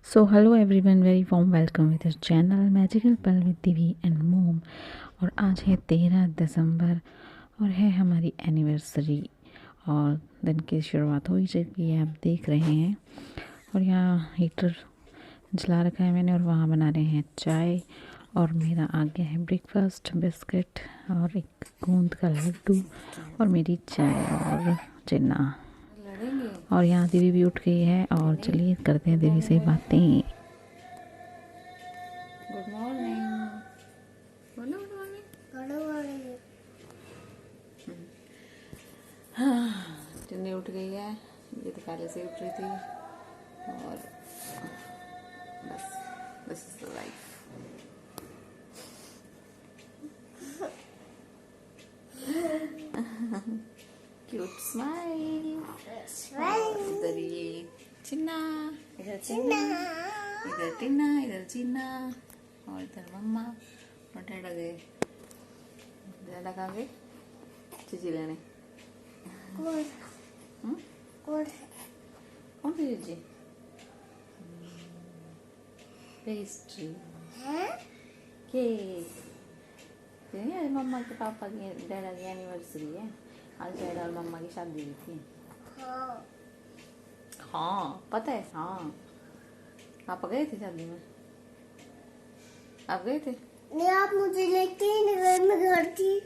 So hello everyone, very warm welcome with channel magical पल with दिवी and मोम। और आज है 13 दिसंबर और है हमारी एनिवर्सरी और दिन की शुरुआत हो ही चुकी है, आप देख रहे हैं। और यहाँ हीटर जला रखा है मैंने और वहाँ बना रहे हैं चाय। और मेरा आ गया है ब्रेकफास्ट, बिस्किट और एक गोंद का लड्डू और मेरी चाय और चिन्ना। और यहाँ दीदी भी उठ गई है और चलिए करते हैं दीदी से बातें। Good morning. बोलो गुड मॉर्निंग। हाँ, चिन्नी उठ गई है, ये तो पहले से उठ रही थी। और बस this is the life. Cute smile. इधर ये चिन्ना, इधर चिन्ना, इधर टीना, इधर चिन्ना और इधर मम्मा और डैडा गए। डैडा कहाँ गए? चीजी लेने। कौन सी चीजी? Pastry, cake. आज मम्मा के पापा की डैडा की एनिवर्सरी है। आज डैडा और मम्मा की शादी हुई थी। हाँ पता है। हाँ आप गए थे शादी में? आप गए थे? नहीं, आप मुझे लेके ही नहीं गए, मैं घर थी।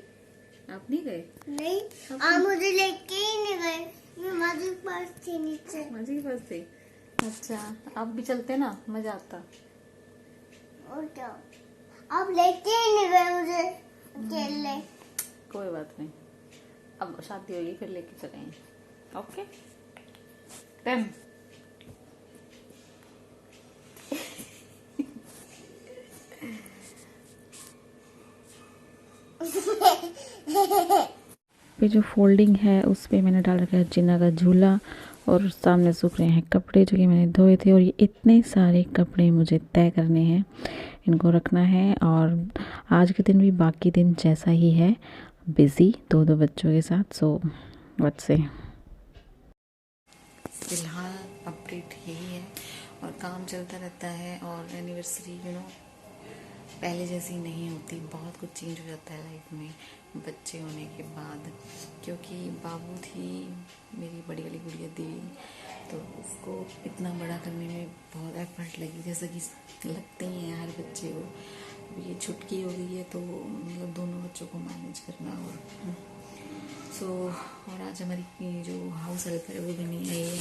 आप नहीं गए? नहीं, आप मुझे लेके ही नहीं गए, मैं माजी के पास थी नीचे। माजी के पास थे? अच्छा, आप भी चलते ना, मजा आता। और क्या, आप लेके ही नहीं गए मुझे अकेले। कोई बात नहीं, अब शादी होगी फिर लेके चलेंगे। Okay done. पे जो फोल्डिंग है उस पे मैंने डाल रखा है जिन्ना का झूला और सामने सूख रहे हैं कपड़े जो कि मैंने धोए थे। और ये इतने सारे कपड़े मुझे तय करने हैं, इनको रखना है। और आज के दिन भी बाकी दिन जैसा ही है, बिज़ी दो बच्चों के साथ। सो व्हाट्स से फिलहाल अपडेट यही है और काम चलता रहता है। और एनिवर्सरी पहले जैसी नहीं होती, बहुत कुछ चेंज हो जाता है लाइफ में बच्चे होने के बाद। क्योंकि बाबू थी मेरी बड़ी वाली गुड़िया देवी, तो उसको इतना बड़ा करने में बहुत एफर्ट लगी, जैसा कि लगते ही हैं हर बच्चे को। अब ये छुटकी हो गई है तो मतलब दोनों बच्चों को मैनेज करना। और आज हमारी जो हाउस हेल्प है वो भी नहीं आई है।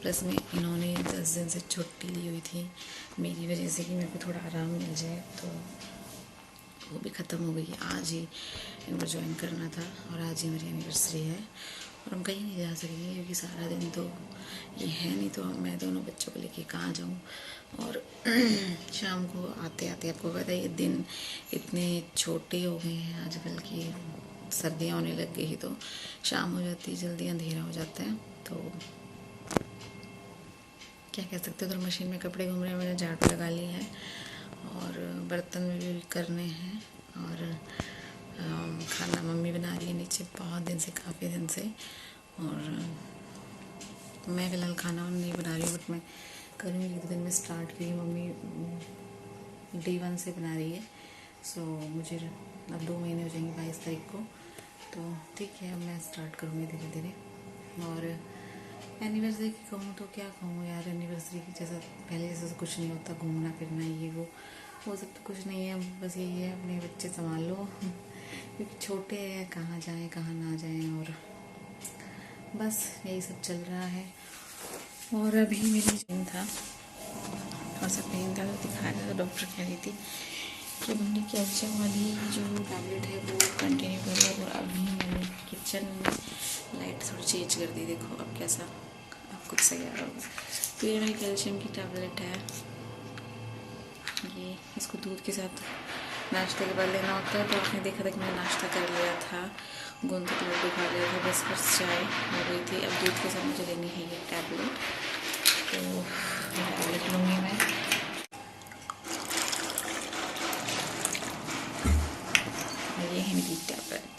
प्लस में इन्होंने 10 दिन से छुट्टी ली हुई थी मेरी वजह से कि मेरे को थोड़ा आराम मिल जाए, तो वो भी ख़त्म हो गई है। आज ही इनको ज्वाइन करना था और आज ही मेरी एनिवर्सरी है। और हम कहीं नहीं जा सकेंगे क्योंकि सारा दिन तो ये है नहीं, तो मैं दोनों बच्चों को लेके कहाँ जाऊँ। और शाम को आते आते आपको पता है ये दिन इतने छोटे हो गए हैं आजकल की, सर्दियाँ होने लग गई तो शाम हो जाती है, जल्दी अंधेरा हो जाता है। तो क्या कह सकते हो, तो मशीन में कपड़े घूम रहे हैं, मैंने झाड़ू लगा ली है और बर्तन भी करने हैं। और खाना मम्मी बना रही है नीचे बहुत दिन से, काफ़ी दिन से। और मैं फ़िलहाल खाना नहीं बना रही हूँ, बट मैं करूँगी एक दिन में स्टार्ट की। मम्मी Day 1 से बना रही है। सो मुझे अब 2 महीने हो जाएंगे 22 तारीख को, तो ठीक है अब मैं स्टार्ट करूँगी धीरे धीरे। और एनिवर्सरी की कहूँ तो क्या कहूँ यार, एनिवर्सरी की जैसा पहले जैसा तो कुछ नहीं होता, घूमना फिरना ये वो सब तो कुछ नहीं है। बस यही है अपने बच्चे संभाल लो क्योंकि छोटे हैं, कहाँ जाएं कहाँ ना जाएं। और बस यही सब चल रहा है। और अभी मेरी पेन था, थोड़ा सा पेन था तो दिखाया था, डॉक्टर कह रही थी कि मम्मी कैल्शियम वाली जो टैबलेट है वो कंटिन्यू करो। और अभी मैंने किचन में लाइट थोड़ी चेंज कर दी, देखो अब कैसा अब कुछ सही आ रहा होगा। तो ये मेरी कैल्शियम की टैबलेट है, ये इसको दूध के साथ नाश्ते के बाद लेना होता है। तो आपने देखा था कि मैंने नाश्ता कर लिया था, गोंद का लड्डू खा लिया था, बस चाय हो गई थी। अब दूध के साथ मुझे लेनी है ये टैबलेट, तो ये टैबलेट लूँगी मैं। ये है मेरी टैबलेट।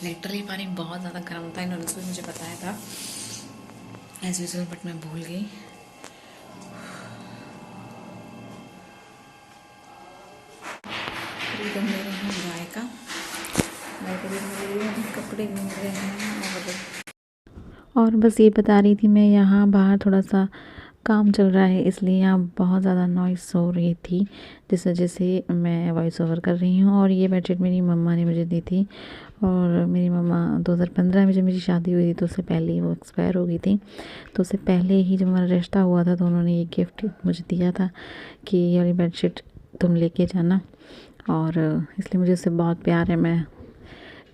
लिटरली पानी बहुत ज़्यादा गर्म था, इन्होंने भी मुझे बताया था एज यूजुअल, बट मैं भूल गई। एकदम ले रहे हैं गाय का, गाय को दूध मिल रही है, कपड़े घूम रहे हैं और बस ये बता रही थी मैं, यहाँ बाहर थोड़ा सा काम चल रहा है इसलिए यहाँ बहुत ज़्यादा नॉइस हो रही थी, जिस वजह से मैं वॉइस ओवर कर रही हूँ। और ये बेडशीट मेरी मम्मा ने मुझे दी थी, और मेरी मम्मा 2015 में जब मेरी शादी हुई थी तो उससे पहले ही वो एक्सपायर हो गई थी। तो उससे पहले ही जब हमारा रिश्ता हुआ था तो उन्होंने ये गिफ्ट मुझे दिया था कि ये वाली बेडशीट तुम लेके जाना, और इसलिए मुझे उससे बहुत प्यार है, मैं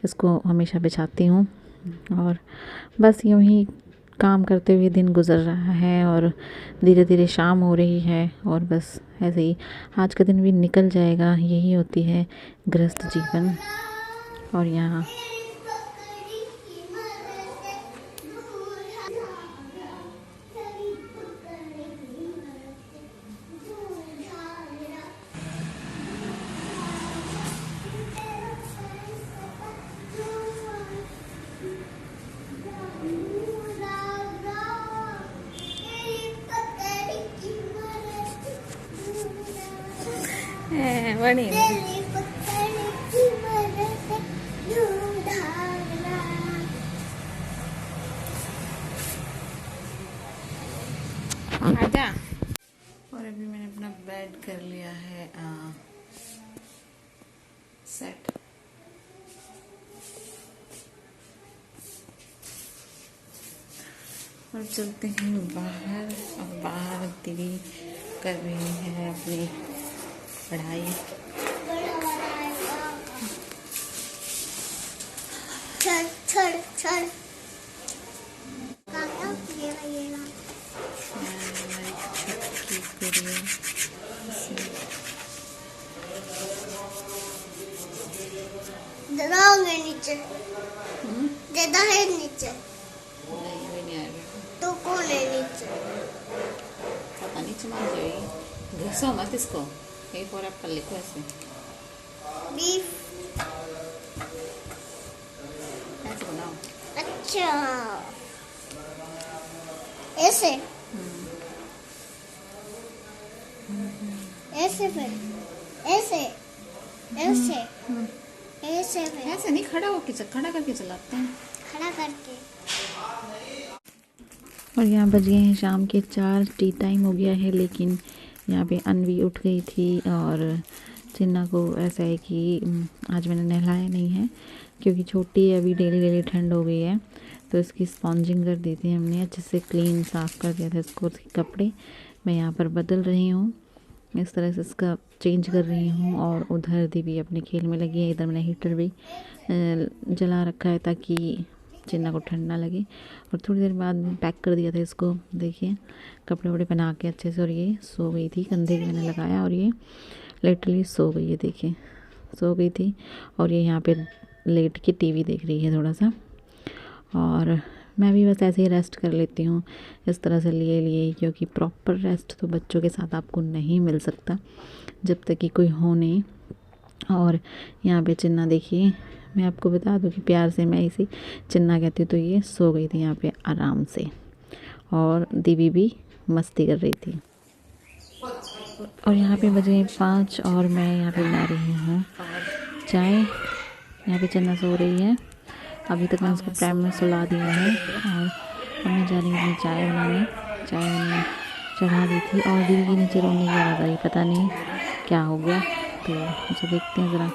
इसको हमेशा बिछाती हूँ। और बस यूँ ही काम करते हुए दिन गुजर रहा है और धीरे धीरे शाम हो रही है, और बस ऐसे ही आज का दिन भी निकल जाएगा। यही होती है गृहस्थ जीवन। और यहाँ बनी आजा। और अभी मैंने अपना बेड कर लिया है सेट। और चलते हैं बाहर, और बाहर दीदी कर रही है अपनी पढ़ाई। नीचे ज्यादा है, नीचे नहीं आएगा तो कौन है नीचे? पता नहीं, चमक जाएगी। घुसो मत इसको, ए फॉर एप्पल लिखो ऐसे, बीफ। ऐसे बनाओ। अच्छा ऐसे ऐसे, फिर ऐसे ऐसे ऐसे, फिर ऐसे नहीं, खड़ा होके खड़ा करके चलाते हैं, खड़ा करके। और यहाँ बज गए हैं शाम के 4, टी टाइम हो गया है। लेकिन यहाँ पे अनवी उठ गई थी, और चिन्ना को ऐसा है कि आज मैंने नहलाया नहीं है क्योंकि छोटी है, अभी डेली डेली ठंड हो गई है, तो इसकी स्पॉन्जिंग कर दी थी हमने, अच्छे से क्लीन साफ़ कर दिया था इसको। उसके कपड़े मैं यहाँ पर बदल रही हूँ, इस तरह से इसका चेंज कर रही हूँ। और उधर दीदी अपने खेल में लगी है, इधर मैंने हीटर भी जला रखा है ताकि चिन्ना को ठंड ना लगे। और थोड़ी देर बाद पैक कर दिया था इसको, देखिए कपड़े वपड़े पहना के अच्छे से। और ये सो गई थी, कंधे के मैंने लगाया और ये लिटरली सो गई है, देखिए सो गई थी। और ये यहाँ पे लेट के टीवी देख रही है थोड़ा सा, और मैं भी बस ऐसे ही रेस्ट कर लेती हूँ इस तरह से लिए, क्योंकि प्रॉपर रेस्ट तो बच्चों के साथ आपको नहीं मिल सकता जब तक कि कोई हो नहीं। और यहाँ पे चिन्ना देखिए, मैं आपको बता दूँ कि प्यार से मैं इसी चिन्ना कहती हूँ, तो ये सो गई थी यहाँ पे आराम से, और दीदी भी मस्ती कर रही थी। और यहाँ पे बजे 5 और मैं यहाँ पे बना रही हूँ चाय। यहाँ पे चिन्ना सो रही है, अभी तक मैं उसको प्राइम में सुला दिया है, और अब मैं जा रही हूँ चाय बनाने। चाय मैंने चढ़ा दी थी, और दीदी की नीचे रोने की आवाज़ आई, पता नहीं क्या हो गया, तो मुझे देखते हैं ज़रा।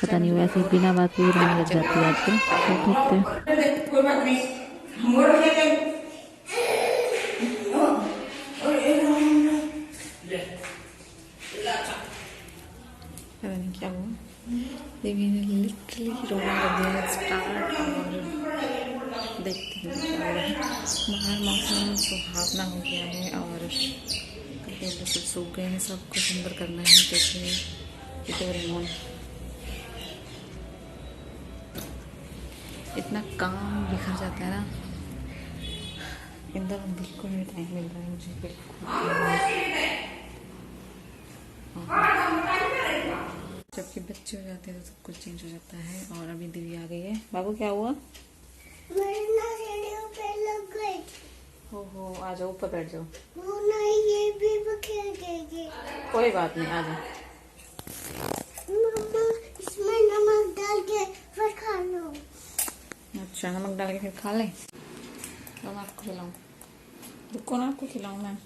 पता नहीं, वैसे बिना बात के रोने लग जाती है आजकल, तो देखते हैं। पता नहीं क्या हुआ, देवी ने लिटरली रोना कर दिया स्टार्ट। और देखते हैं क्या हो रहा है। बाहर मौसम सुहावना हो गया है, और कपड़े बिल्कुल सूख गए हैं, सब कुछ अंदर करना है। देखिए डोरेमोन, इतना काम बिखर जाता है ना, इधर बिल्कुल नहीं टाइम मिल रहा है मुझे, बिल्कुल। जबकि बच्चे हो जाते हैं तो सब कुछ चेंज हो जाता है। और अभी दिव्या आ गई है। बाबू क्या हुआ? मेरे ना सीढ़ियों पे लग गई। हो आ जाओ, ऊपर बैठ जाओ। वो नहीं, ये भी बखेर देगी। कोई बात नहीं, आ जाओ। मम्मा, इसमें नमक डाल के फिर खा लो। अच्छा, नमक डाल के फिर खा ले। तो मैं आपको खिलाऊँ? रुको ना, आपको खिलाऊँ मैं।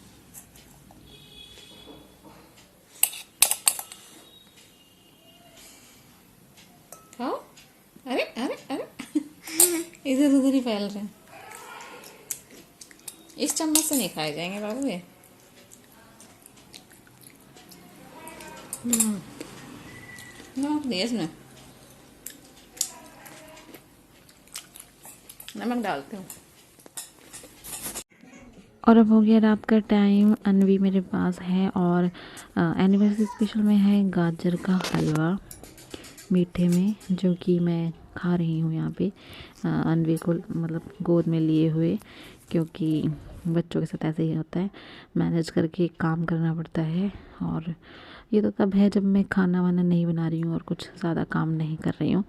खाओ। अरे अरे अरे इधर उधर ही फैल रहे हैं। इस चम्मच से नहीं खाए जाएंगे बाबू ये। नमक दिए इसमें, नमक डालती हूँ। और अब हो गया रात का टाइम। अनवी मेरे पास है और एनिवर्सरी स्पेशल में है गाजर का हलवा मीठे में, जो कि मैं खा रही हूँ यहाँ पे अनवी को मतलब गोद में लिए हुए, क्योंकि बच्चों के साथ ऐसे ही होता है, मैनेज करके काम करना पड़ता है। और ये तो तब है जब मैं खाना वाना नहीं बना रही हूँ और कुछ ज़्यादा काम नहीं कर रही हूँ,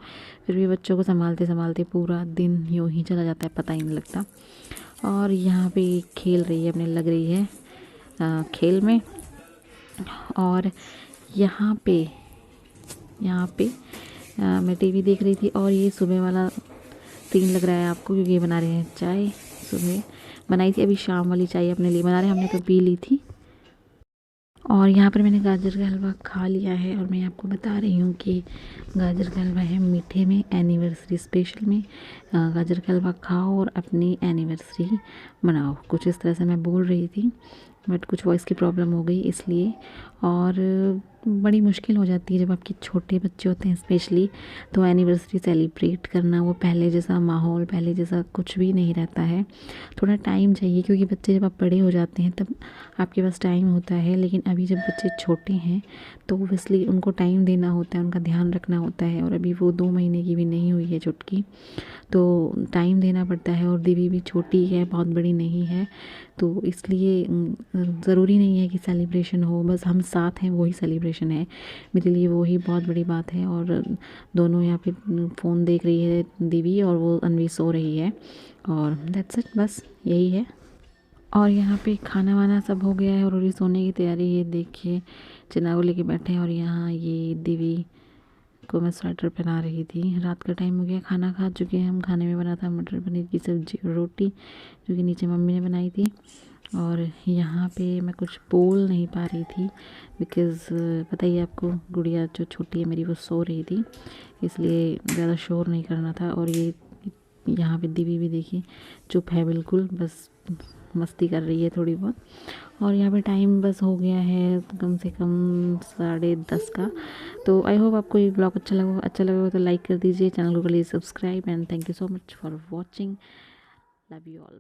फिर भी बच्चों को संभालते संभालते पूरा दिन यूँ ही चला जाता है, पता ही नहीं लगता। और यहाँ पे खेल रही है, अपने लग रही है खेल में। और यहाँ पे मैं टीवी देख रही थी और ये सुबह वाला सीन लग रहा है आपको, क्योंकि ये बना रहे हैं चाय। सुबह बनाई थी, अभी शाम वाली चाय अपने लिए बना रहे हैं, हमने तो पी ली थी। और यहाँ पर मैंने गाजर का हलवा खा लिया है और मैं आपको बता रही हूँ कि गाजर का हलवा है मीठे में, एनिवर्सरी स्पेशल में। गाजर का हलवा खाओ और अपनी एनिवर्सरी मनाओ, कुछ इस तरह से मैं बोल रही थी, बट कुछ वॉइस की प्रॉब्लम हो गई इसलिए। और बड़ी मुश्किल हो जाती है जब आपके छोटे बच्चे होते हैं स्पेशली, तो एनिवर्सरी सेलिब्रेट करना, वो पहले जैसा माहौल, पहले जैसा कुछ भी नहीं रहता है। थोड़ा टाइम चाहिए, क्योंकि बच्चे जब आप बड़े हो जाते हैं तब आपके पास टाइम होता है, लेकिन अभी जब बच्चे छोटे हैं तो ओबियसली उनको टाइम देना होता है, उनका ध्यान रखना होता है। और अभी वो 2 महीने की भी नहीं हुई है छुटकी, तो टाइम देना पड़ता है। और दीदी भी छोटी है, बहुत बड़ी नहीं है, तो इसलिए ज़रूरी नहीं है कि सेलिब्रेशन हो, बस हम साथ हैं वही सेलिब्रेशन है मेरे लिए, वही बहुत बड़ी बात है। और दोनों यहाँ पे फ़ोन देख रही है दीदी और वो अनवी सो रही है, और दैट्स इट, बस यही है। और यहाँ पे खाना वाना सब हो गया है और ये सोने की तैयारी। ये देखिए चिना को लेके बैठे हैं, और यहाँ ये दीदी को मैं स्वेटर पहना रही थी। रात का टाइम हो गया, खाना खा चुके हैं हम। खाने में बना था मटर पनीर की सब्ज़ी और रोटी, जो कि नीचे मम्मी ने बनाई थी। और यहाँ पे मैं कुछ बोल नहीं पा रही थी, बिकॉज़ पता ही है आपको, गुड़िया जो छोटी है मेरी वो सो रही थी, इसलिए ज़्यादा शोर नहीं करना था। और ये यहाँ पे दीदी भी देखिए चुप है बिल्कुल, बस मस्ती कर रही है थोड़ी बहुत। और यहाँ पे टाइम बस हो गया है कम से कम 10:30 का। तो आई होप आपको ये ब्लॉग अच्छा लगा तो लाइक कर दीजिए, चैनल को कर लीजिए subscribe, and thank you so much for watching. Love you all.